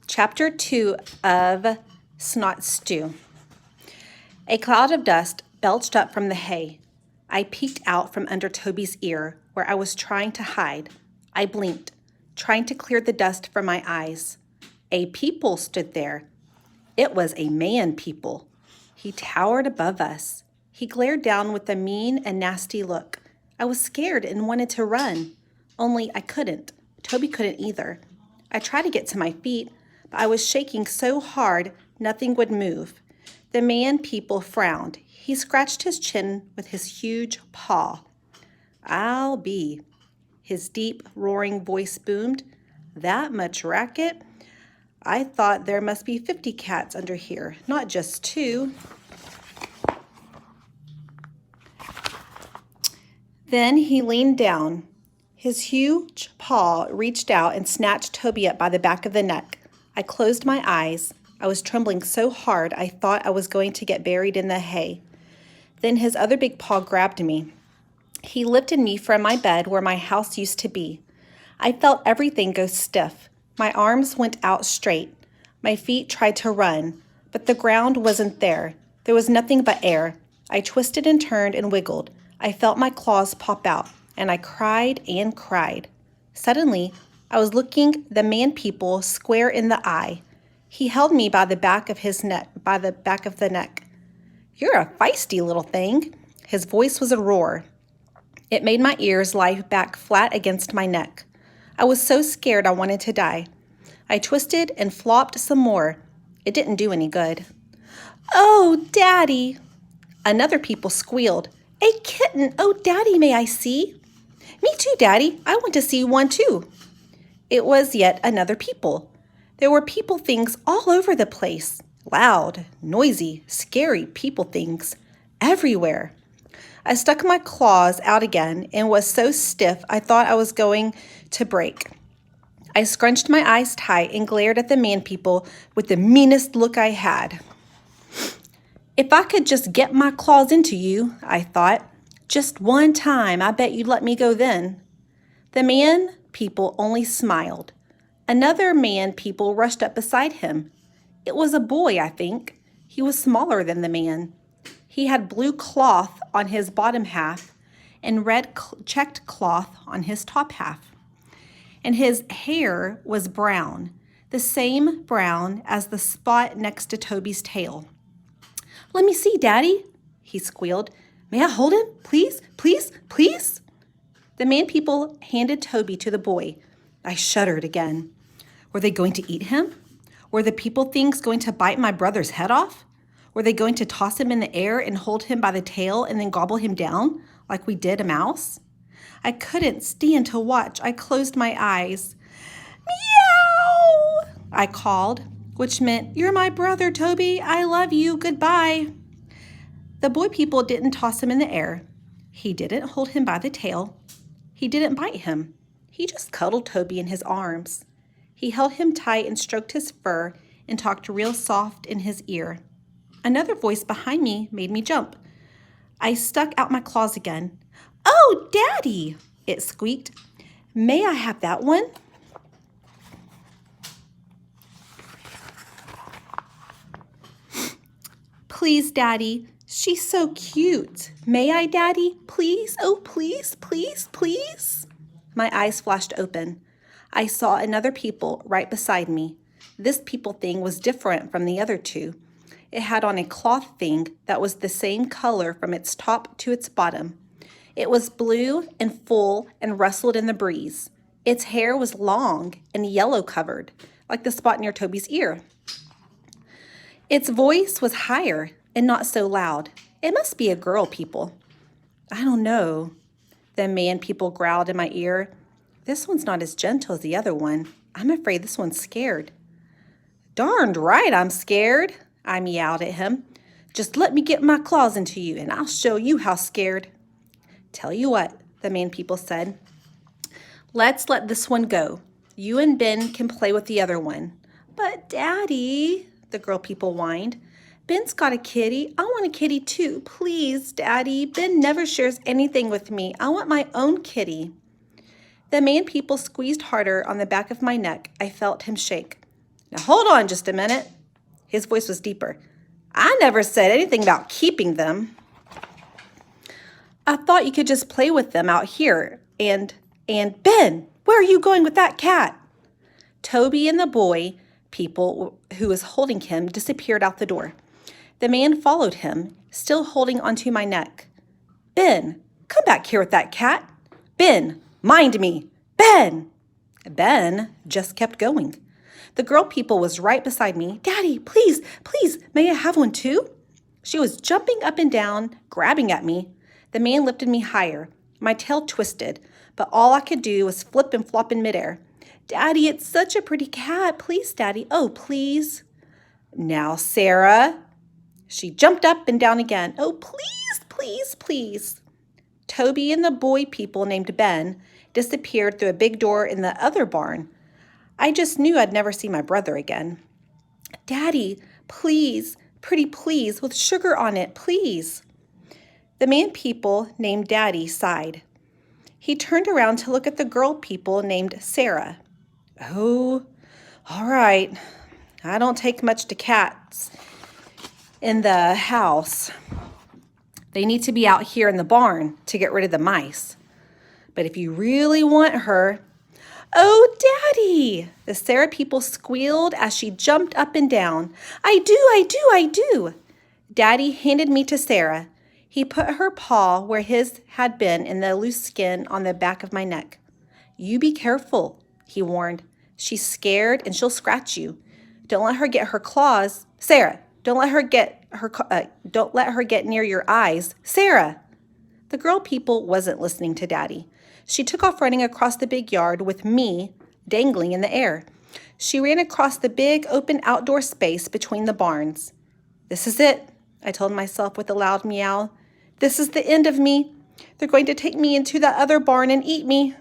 Chapter 2 of Snot Stew. A cloud of dust belched up from the hay. I peeked out from under Toby's ear, where I was trying to hide. I blinked, trying to clear the dust from my eyes. A people stood there. It was a man-people. He towered above us. He glared down with a mean and nasty look. I was scared and wanted to run. Only I couldn't. Toby couldn't either. I tried to get to my feet, but I was shaking so hard nothing would move. The man-people frowned. He scratched his chin with his huge paw. "I'll be." His deep, roaring voice boomed. "That much racket? I thought there must be 50 cats under here, not just 2. Then he leaned down. His huge paw reached out and snatched Toby up by the back of the neck. I closed my eyes. I was trembling so hard I thought I was going to get buried in the hay. Then his other big paw grabbed me. He lifted me from my bed where my house used to be. I felt everything go stiff. My arms went out straight. My feet tried to run, but the ground wasn't there. There was nothing but air. I twisted and turned and wiggled. I felt my claws pop out, and I cried and cried. Suddenly, I was looking the man-people square in the eye. He held me by the back of the neck. "You're a feisty little thing." His voice was a roar. It made my ears lie back flat against my neck. I was so scared I wanted to die. I twisted and flopped some more. It didn't do any good. "Oh, Daddy!" Another people squealed. "A kitten! Oh, Daddy, may I see?" "Me too, Daddy. I want to see one too." It was yet another people. There were people things all over the place. Loud, noisy, scary people things everywhere. I stuck my claws out again and was so stiff I thought I was going to break. I scrunched my eyes tight and glared at the man-people with the meanest look I had. "If I could just get my claws into you," I thought. "Just one time, I bet you'd let me go then." The man-people only smiled. Another man-people rushed up beside him. It was a boy, I think. He was smaller than the man. He had blue cloth on his bottom half and red checked cloth on his top half. And his hair was brown, the same brown as the spot next to Toby's tail. "Let me see, Daddy," he squealed. "May I hold him? Please, please, please?" The man-people handed Toby to the boy. I shuddered again. Were they going to eat him? Were the people things going to bite my brother's head off? Were they going to toss him in the air and hold him by the tail and then gobble him down like we did a mouse? I couldn't stand to watch. I closed my eyes. "Meow!" I called, which meant, "You're my brother, Toby. I love you. Goodbye." The boy people didn't toss him in the air. He didn't hold him by the tail. He didn't bite him. He just cuddled Toby in his arms. He held him tight and stroked his fur and talked real soft in his ear. Another voice behind me made me jump. I stuck out my claws again. "Oh, Daddy!" it squeaked. "May I have that one?" "Please, Daddy. She's so cute. May I, Daddy? Please? Oh, please, please, please." My eyes flashed open. I saw another people right beside me. This people thing was different from the other two. It had on a cloth thing that was the same color from its top to its bottom. It was blue and full and rustled in the breeze. Its hair was long and yellow covered, like the spot near Toby's ear. Its voice was higher and not so loud. It must be a girl people. "I don't know." The man people growled in my ear. "This one's not as gentle as the other one. I'm afraid this one's scared." "Darned right I'm scared," I meowed at him. "Just let me get my claws into you and I'll show you how scared." "Tell you what," the man people said. "Let's let this one go. You and Ben can play with the other one." "But Daddy," the girl people whined. "Ben's got a kitty. I want a kitty too. Please, Daddy. Ben never shares anything with me. I want my own kitty." The man people squeezed harder on the back of my neck. I felt him shake. Now hold on just a minute. His voice was deeper. I never said anything about keeping them. I thought you could just play with them out here. And Ben, where are you going with that cat? Toby and the boy people who was holding him disappeared out the door. The man followed him, still holding onto my neck. Ben, come back here with that cat. Ben, mind me. Ben! Ben just kept going. The girl people was right beside me. Daddy, please, please, may I have one too? She was jumping up and down, grabbing at me. The man lifted me higher. My tail twisted, but all I could do was flip and flop in midair. Daddy, it's such a pretty cat. Please, Daddy. Oh, please. Now, Sarah. She jumped up and down again. Oh, please, please, please. Toby and the boy people named Ben disappeared through a big door in the other barn. I just knew I'd never see my brother again. Daddy, please, pretty please, with sugar on it, please. The man people named Daddy sighed. He turned around to look at the girl people named Sarah. Oh, all right. I don't take much to cats in the house. They need to be out here in the barn to get rid of the mice. But if you really want her... Oh, Daddy! The Sarah people squealed as she jumped up and down. I do. Daddy handed me to Sarah. He put her paw where his had been in the loose skin on the back of my neck. You be careful, he warned. She's scared and she'll scratch you. Don't let her get her claws. Sarah, don't let her get near your eyes. Sarah! The girl people wasn't listening to Daddy. She took off running across the big yard with me dangling in the air. She ran across the big open outdoor space between the barns. This is it, I told myself with a loud meow. This is the end of me. They're going to take me into that other barn and eat me.